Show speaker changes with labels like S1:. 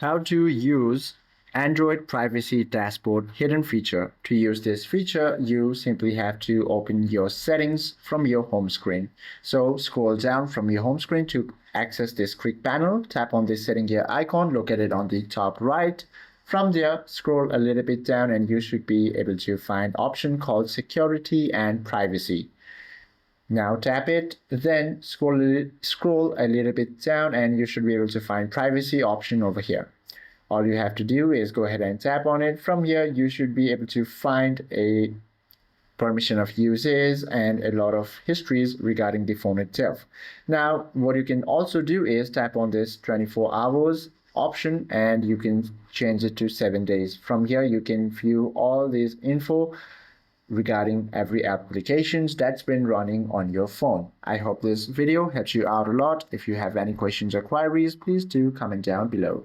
S1: How to use Android Privacy Dashboard hidden feature. To use this feature, you simply have to open your settings from your home screen. So scroll down from your home screen to access this quick panel. Tap on this setting gear icon located on the top right. From there, scroll a little bit down and you should be able to find option called Security and Privacy. Now tap it, then scroll a little bit down and you should be able to find privacy option over here. All you have to do is go ahead and tap on it. From here, you should be able to find a permission of uses and a lot of histories regarding the phone itself. Now, what you can also do is tap on this 24 hours option and you can change it to 7 days. From here, you can view all this info regarding every applications that's been running on your phone. I hope this video helps you out a lot. If you have any questions or queries, please do comment down below.